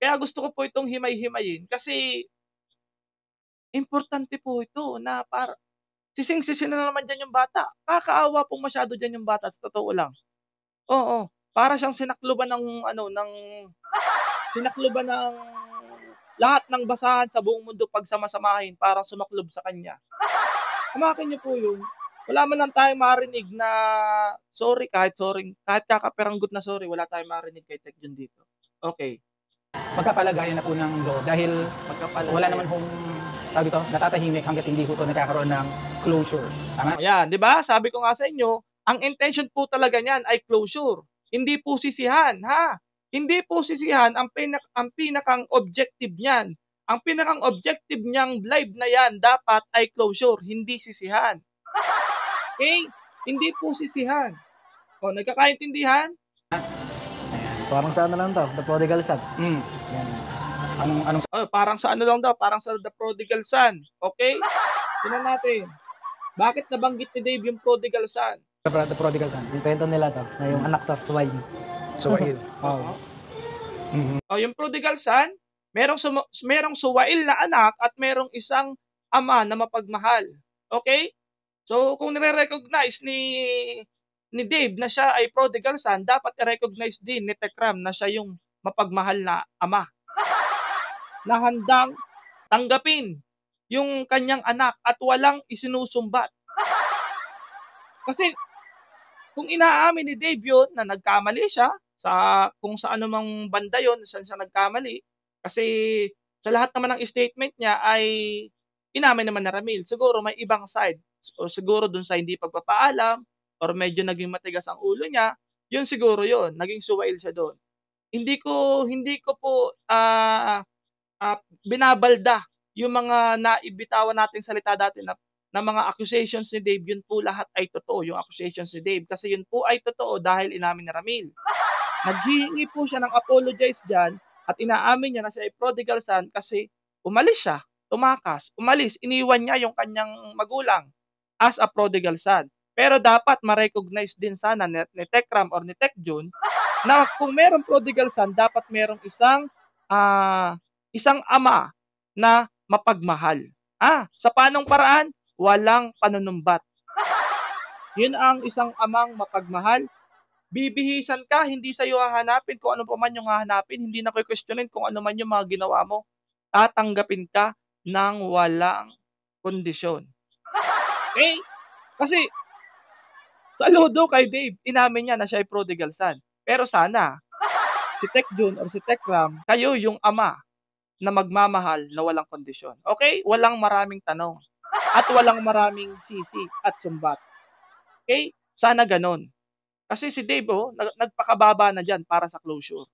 Kaya gusto ko po itong himay-himayin kasi importante po ito na para sising-sisi na naman diyan yung bata. Kakaawa po masyado diyan yung bata sa totoo lang. Oo, para siyang sinakloban ng ano, sinakloban ng lahat ng basahan sa buong mundo pagsamasamahin parang sumaklob sa kanya. Hamakin niyo po yun. Wala man lang tayong marinig na sorry, kahit kakaperanggot na sorry, wala tayong marinig kay Tekjun dito. Okay. Pagkapalagayan na po ng law dahil wala naman hong tawag dito, natatahimik hangga't hindi po ito nagkakaroon ng closure. Tama? Ayan, 'di ba? Sabi ko nga sa inyo, ang intention po talaga niyan ay closure. Hindi po sisihan, ha? Hindi po sisihan ang pinakang objective niyan. Ang pinakang objective niyang live na 'yan dapat ay closure, hindi sisihan. Okay? Hindi po sisihan. O, nagkakaintindihan? Parang sa ano lang to, The Prodigal Son. Yan. Anong Oh, parang sa ano lang daw, parang sa The Prodigal Son. Okay? Tingnan natin. Bakit nabanggit ni Dave yung Prodigal Son? The Prodigal Son? Yung kwento nila to, na yung anak to, Suwail. Suwail. Oo. O, yung Prodigal Son, merong suwail na anak at merong isang ama na mapagmahal. Okay? So, kung nire-recognize ni Dave na siya ay prodigal son, dapat i-recognize din ni Tekram na siya yung mapagmahal na ama na handang tanggapin yung kanyang anak at walang isinusumbat. Kasi kung inaamin ni Dave yun na nagkamali siya kung sa anumang banda yun, saan siya nagkamali, kasi sa lahat naman ng statement niya ay inamin naman na Ramil. Siguro may ibang side. O siguro dun sa hindi pagpapaalam or medyo naging matigas ang ulo niya, yun siguro yun. Naging suwail siya doon. Hindi ko po binabalda yung mga naibitawan nating salita dati na mga accusations ni Dave, yun po lahat ay totoo, yung accusations ni Dave. Kasi yun po ay totoo dahil inamin ni Ramil. Naghihingi po siya ng apologize dyan at inaamin niya na siya ay prodigal son kasi umalis siya, tumakas, iniwan niya yung kanyang magulang as a prodigal son. Pero dapat ma-recognize din sana ni Tekram or ni Tekjun na kung merong prodigal son, dapat merong isang ama na mapagmahal. Sa panong paraan? Walang panunumbat. Yun ang isang amang mapagmahal. Bibihisan ka, hindi sa'yo hahanapin kung ano pa man yung hahanapin, hindi na questionin kung ano man yung mga ginawa mo. Tatanggapin ka ng walang kondisyon. Okay? Kasi, saludo kay Dave, inamin niya na siya ay prodigal son. Pero sana, si Tekjun or si Tekram, kayo yung ama na magmamahal na walang kondisyon. Okay? Walang maraming tanong. At walang maraming sisi at sumbat. Okay? Sana ganon. Kasi si Dave, nagpakababa na dyan para sa closure.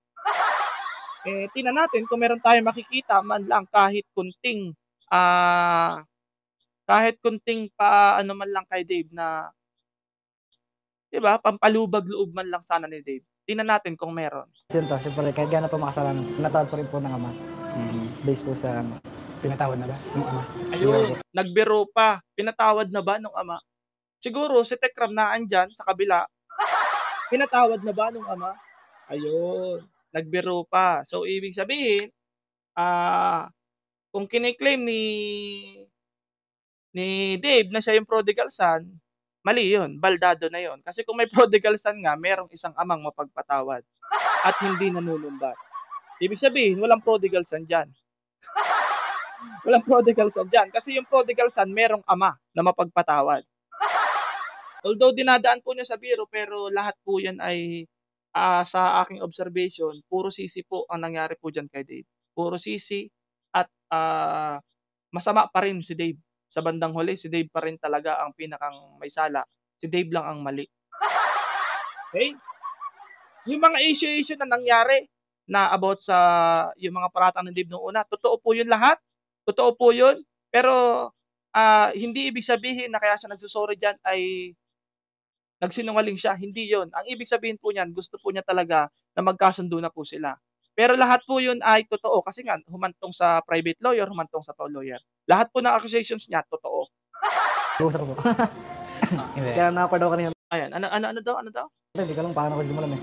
Tingnan natin kung meron tayong makikita man lang kahit kunting ano man lang kay Dave na, di ba, pampalubag-loob man lang sana ni Dave. Tingnan natin kung meron. Yun to, syempre, kahit gano'n pa makasalanan, pinatawad pa rin po ng ama. Based po sa ano. pinatawad na ba ng ama? Ayun, nagbiro pa. Pinatawad na ba nung ama? Siguro si Tekram na andyan sa kabila. Pinatawad na ba nung ama? Ayun, nagbiro pa. So, ibig sabihin, kung kiniklaim ni Dave na siya yung prodigal son, mali yun, baldado na yun. Kasi kung may prodigal son nga, merong isang amang mapagpatawad at hindi nanunumbat. Ibig sabihin, walang prodigal son dyan. Walang prodigal son dyan. Kasi yung prodigal son, merong ama na mapagpatawad. Although dinadaan po niya sa biro, pero lahat po yan ay sa aking observation, puro sisi po ang nangyari po dyan kay Dave. Puro sisi at masama pa rin si Dave. Sa bandang huli, si Dave pa rin talaga ang pinakang may sala. Si Dave lang ang mali. Okay? Yung mga issue na nangyari na about sa yung mga paratang ni Dave noong una, totoo po yun lahat. Totoo po yun. Pero hindi ibig sabihin na kaya siya nagsusorry dyan ay nagsinungaling siya. Hindi yon. Ang ibig sabihin po niyan, gusto po niya talaga na magkasundo na po sila. Pero lahat po yun ay totoo kasi nga humantong sa private lawyer, humantong sa lawyer. Lahat po ng accusations niya totoo. Usap ko po. Kaya napadaw kanina. Ayan, ano daw? Hindi ko lang paano ko simulan eh.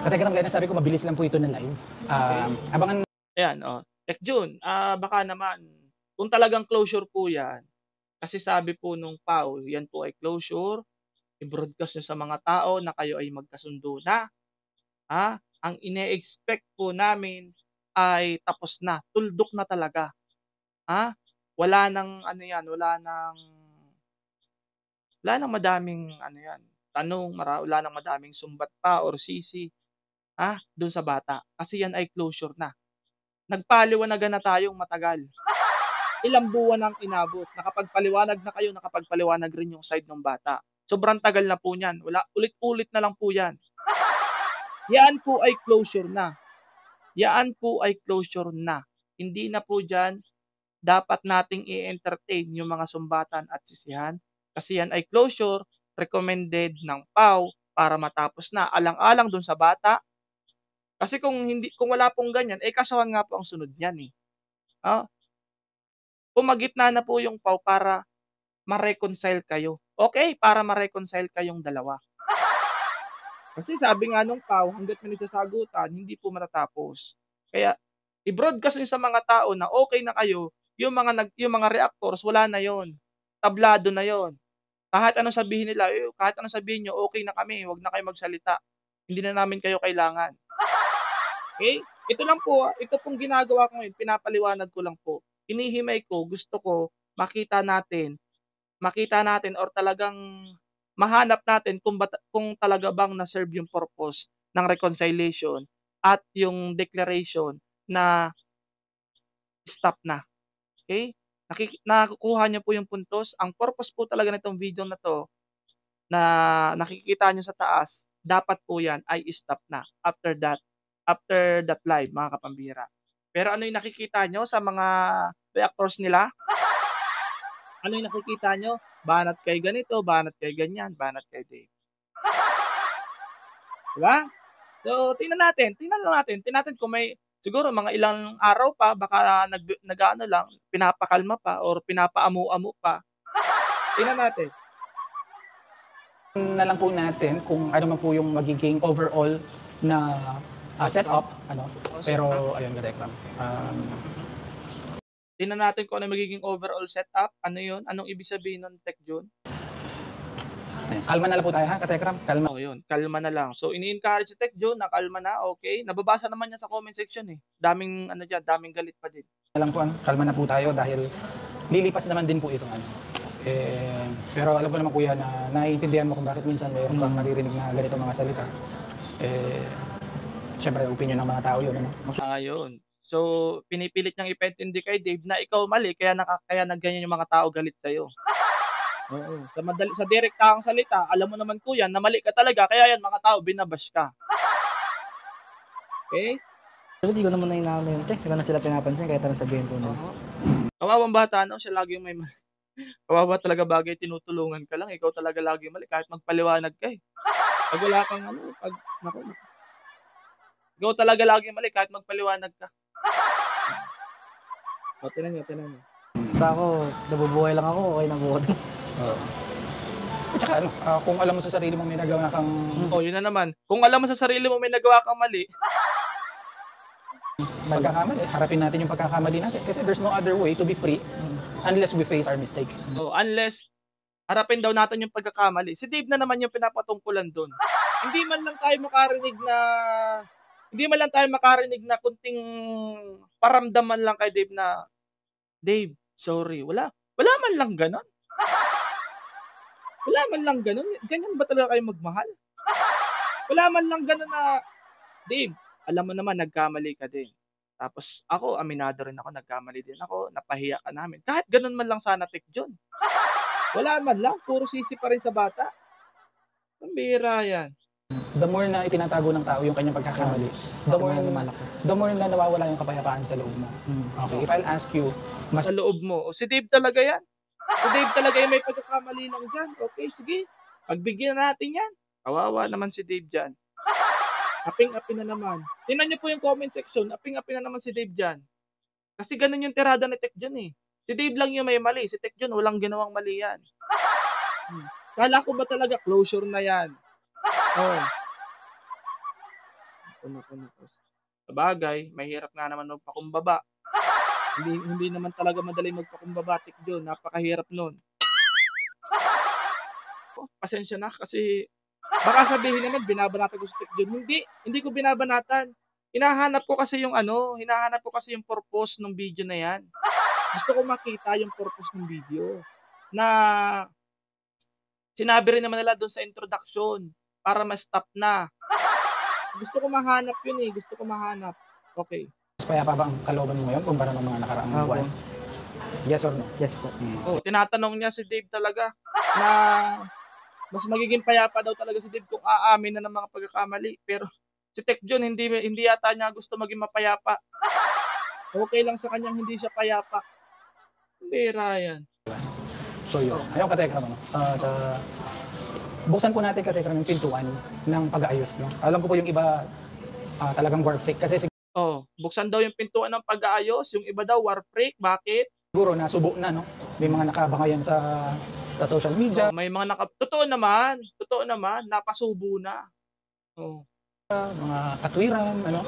Katekram, gaya ng sabi ko, mabilis lang po ito na live. Abangan Ayan, oh. Tech June, baka naman kung talagang closure po 'yan, kasi sabi po nung PAO, 'yan po ay closure, i-broadcast niyo sa mga tao na kayo ay magkasundo na, ang ine-expect po namin ay tapos na, tuldok na talaga, wala ng ano 'yan, wala ng madaming ano 'yan, tanong, wala ng madaming sumbat pa or sisi, dun sa bata, kasi 'yan ay closure na. Nagpaliwanagan na tayong matagal. Ilang buwan ang inabot, nakapagpaliwanag na kayo, nakapagpaliwanag rin yung side ng bata. Sobrang tagal na po niyan, wala ulit-ulit na lang po 'yan. Yan po ay closure na. Yan po ay closure na. Hindi na po diyan dapat nating i-entertain yung mga sumbatan at sisihan, kasi yan ay closure recommended ng PAW para matapos na, alang-alang dun sa bata. Kasi kung wala pong ganyan, kasuhan nga po ang sunod niyan, eh. Pumagitna na po yung PAW para ma-reconcile kayo. Okay, para ma-reconcile kayong dalawa. Kasi sabi nga nung PAW, hangga't may nagsasagutan, hindi po matatapos. Kaya i-broadcast niyo sa mga tao na okay na kayo, yung mga reactors wala na yon. Tablado na yon. Kahit anong sabihin nila, kahit anong sabihin niyo, okay na kami, wag na kayo magsalita. Hindi na namin kayo kailangan. Okay? Ito lang po, ito pong ginagawa ko ngayon, pinapaliwanag ko lang po. Hinihimay ko, gusto ko makita natin or talagang mahanap natin kung talaga bang na-serve yung purpose ng reconciliation at yung declaration na stop na. Okay? Nakukuha niyo po yung puntos. Ang purpose po talaga nitong video na to na nakikita niyo sa taas, dapat po yan ay stop na after that live, mga kapambira. Pero ano yung nakikita nyo sa mga reactors nila? Ano yung nakikita nyo? Banat kay ganito, banat kay ganyan, banat kay Dave. Diba? So, tingnan natin kung may, siguro mga ilang araw pa, baka nag-ano lang, pinapakalma pa or pinapaamu-amu pa. Tingnan natin. na lang po natin kung ano man po yung magiging overall na setup, pero ayun, Katekram. Tingnan natin kung ano magiging overall setup. Ano yun? Anong ibig sabihin nun, Tech June? Kalma na lang po tayo, ha, Katekram? Kalma. Yun. Kalma na lang. So, ini-encourage si Tech June na kalma na, okay? Nababasa naman yan sa comment section, eh. Daming galit pa din. Na lang po, kalma na po tayo dahil lilipas naman din po itong pero alam ko naman kuya na naiintindihan mo kung bakit minsan mayroon kang naririnig na ganito mga salita. Siyempre, opinion ng mga tao yun. Yun. So, pinipilit niyang ipaintindi kay Dave na ikaw mali, kaya nagganyan yung mga tao galit sa'yo. Oo. Sa direktahang salita, alam mo naman kuya na mali ka talaga, kaya yan mga tao, binabash ka. Okay? Pero di ko naman na inaano yun, te. Hindi ko na sila pinapansin, kahit anong sabihin po nila. Kawawang bata, siya lagi yung may mali. Kawawa talaga bagay, tinutulungan ka lang, ikaw talaga lagi mali, kahit magpaliwanag ka, eh. Pag wala kang naku. Ikaw talaga lagi mali, kahit magpaliwanag ka. Tinan niyo. Basta ako, nabubuhay lang ako, okay na buhay. At saka kung alam mo sa sarili mo may nagawa kang yun na naman. Kung alam mo sa sarili mo may nagawa kang mali, pagkakamali, harapin natin yung pagkakamali natin. Kasi there's no other way to be free unless we face our mistake. Unless harapin daw natin yung pagkakamali. Si Dave na naman yung pinapatungkulan doon. Hindi man lang tayo makarinig na kunting paramdaman lang kay Dave na, Dave, sorry. Wala man lang ganon. Wala man lang ganon. Ganyan ba talaga kayo magmahal? Wala man lang ganon na, Dave, alam mo naman, nagkamali ka din. Tapos ako, aminado rin ako, nagkamali din ako, napahiya ka namin. Kahit ganun man lang sana, Tech John. Wala man lang, puro sisi pa rin sa bata. Ang bihira yan. The more na itinatago ng tao yung kanyang pagkakamali, the more na nawawala yung kapayapaan sa loob mo. Okay, if I'll ask you, Sa loob mo, si Dave talaga yan. Si Dave talaga yung may pagkakamali lang dyan. Okay, sige, pagbigyan natin yan. Kawawa naman si Dave dyan. Aping-api na naman. Tingnan niyo po yung comment section. Aping-api na naman si Dave dyan. Kasi ganun yung tirada ni Tech John, eh. Si Dave lang yung may mali. Si Tech John, walang ginawang mali yan. Kala ko ba talaga closure na yan? naku. Sabagay, mahirap nga naman magpakumbaba. Hindi naman talaga madali magpakumbaba, Tek John, napakahirap nun. Pasensya na kasi baka sabihin naman binabanatan ko si Tek John. Hindi ko binabanatan. Hinahanap ko kasi yung purpose ng video na yan. Gusto ko makita yung purpose ng video na sinabi rin naman nila doon sa introduction para ma-stop na. Gusto ko mahanap yun eh, gusto ko mahanap. Okay. Mas payapa ba ang kalooban mo ngayon kumpara ng mga nakaraang Opo. buwan? Yes or no? Yes po. Tinatanong niya si Dave talaga na mas magiging payapa daw talaga si Dave kung aamin na ng mga pagkakamali. Pero si Tek John hindi yata niya gusto maging mapayapa. Okay lang sa kanyang hindi siya payapa. Bira yan. So yun. Ngayon Katekram, buksan po natin Katekram yung pintuan ng pag-aayos. No? Alam ko po yung iba talagang war fake kasi Buksan daw yung pintuan ng pag-aayos, yung iba daw war freak. Bakit? siguro nasubo na, no? May mga nakabangayan sa social media, May mga totoo naman, napasubo na. mga katwiran, ano?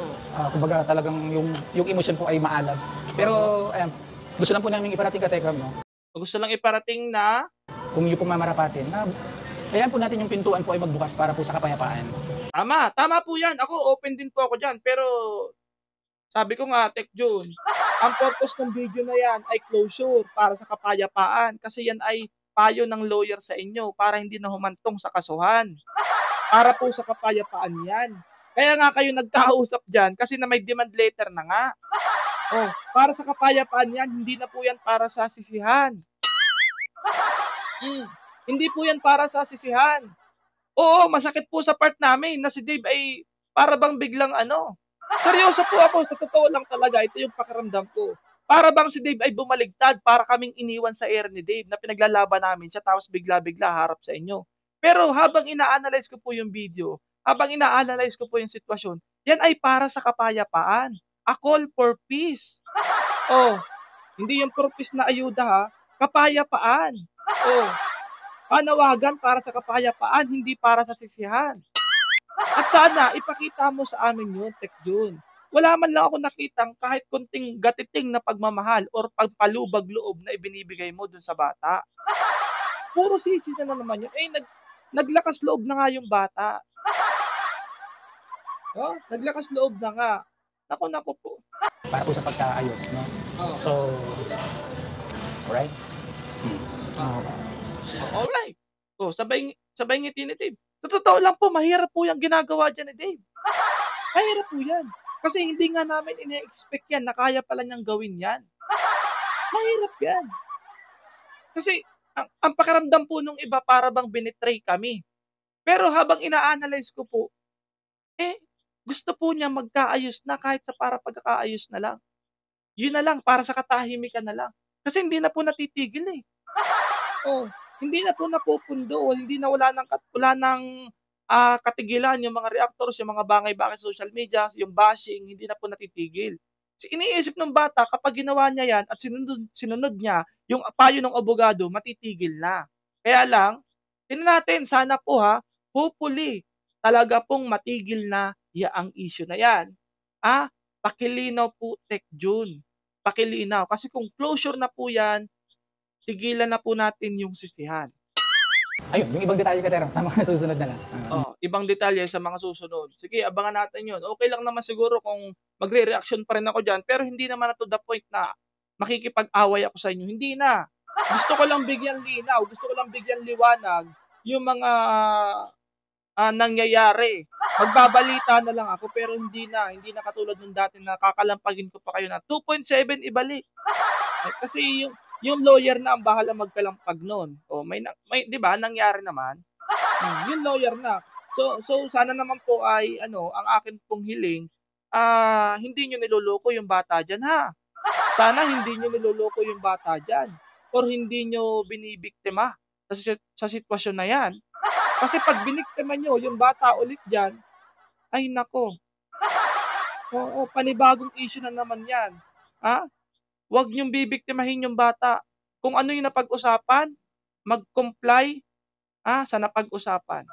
Kumbaga talagang yung emotion po ay maalab. Pero ayan, gusto lang po namin iparating Katekram, no? Gusto lang iparating na Kung yung po mamarapatin, na ayan po natin yung pintuan po ay magbukas para po sa kapayapaan. tama po yan. Ako, open din po ako dyan. Pero sabi ko nga, Tek John, ang purpose ng video na yan ay closure para sa kapayapaan. Kasi yan ay payo ng lawyer sa inyo para hindi na humantong sa kasuhan. Para po sa kapayapaan yan. Kaya nga kayo nagkausap dyan kasi na may demand letter na nga. Para sa kapayapaan yan, hindi na po yan para sa sisihan. Hindi po yan para sa sisihan. Oo, masakit po sa part namin na si Dave ay para bang biglang seryoso po ako, sa totoo lang talaga, ito yung pakiramdam ko. Para bang si Dave ay bumaligtad para kaming iniwan sa air ni Dave na pinaglalaban namin siya tapos bigla-bigla harap sa inyo. Pero habang ina-analyze ko po yung video, habang ina-analyze ko po yung sitwasyon, yan ay para sa kapayapaan. A call for peace. Hindi yung for peace na ayuda ha, kapayapaan. Panawagan para sa kapayapaan, hindi para sa sisihan. At sana ipakita mo sa amin yun, Tek John. Wala man lang ako nakitang kahit konting gatiting na pagmamahal or pagpalubag loob na ibinibigay mo dun sa bata. Puro sisi na naman yun. Naglakas loob na nga yung bata. Naglakas loob na nga. Naku po. Para po sa pagkaayos, no? So, alright? Alright. Sabay ngiti ni Dave. Sa totoo lang po, mahirap po yung ginagawa dyan ni Dave. Mahirap po yan. Kasi hindi nga namin ina-expect yan na kaya pala niyang gawin yan. Mahirap yan. Kasi ang pakiramdam po nung iba para bang binitray kami. Pero habang ina-analyze ko po, gusto po niya magkaayos na kahit sa para pagkakaayos na lang. Yun na lang, para sa katahimikan na lang. Kasi hindi na po natitigil eh. Hindi na po napupundo, wala nang katigilan yung mga reactors, yung mga bangay-bangay sa social media, yung bashing, hindi na po natitigil. Kasi iniisip ng bata kapag ginawa niya yan at sinunod niya yung payo ng abogado, matitigil na. Kaya lang, tingnan natin, sana po hopefully, talaga pong matigil na ang issue na yan. Pakilinaw po, Tek John. Pakilinaw. Kasi kung closure na po yan, tigilan na po natin yung sisihan. Ayun, yung ibang detalye Katekram sa mga susunod na lang. Ibang detalye sa mga susunod. Sige, abangan natin yun. Okay lang naman siguro kung magre-reaction pa rin ako dyan, pero hindi naman na to the point na makikipag-away ako sa inyo. Hindi na. Gusto ko lang bigyan linaw, gusto ko lang bigyan liwanag yung mga nangyayari. Magbabalita na lang ako pero hindi na katulad nung dati na kakalampagin ko pa kayo na 2.7 ibalik. Kasi yung lawyer na ang bahala magkalampag noon. May 'di ba nangyari naman? Yung lawyer na. So sana naman po ay ang akin pong hiling hindi niyo niloloko yung bata diyan ha. Sana hindi niyo niloloko yung bata diyan or hindi niyo binibiktima sa sitwasyon na 'yan. Kasi pag biniktima niyo yung bata ulit diyan, ay nako. Panibagong issue na naman 'yan. Huwag niyong bibiktimahin yung bata. Kung ano yung napag-usapan, mag-comply sa napag-usapan.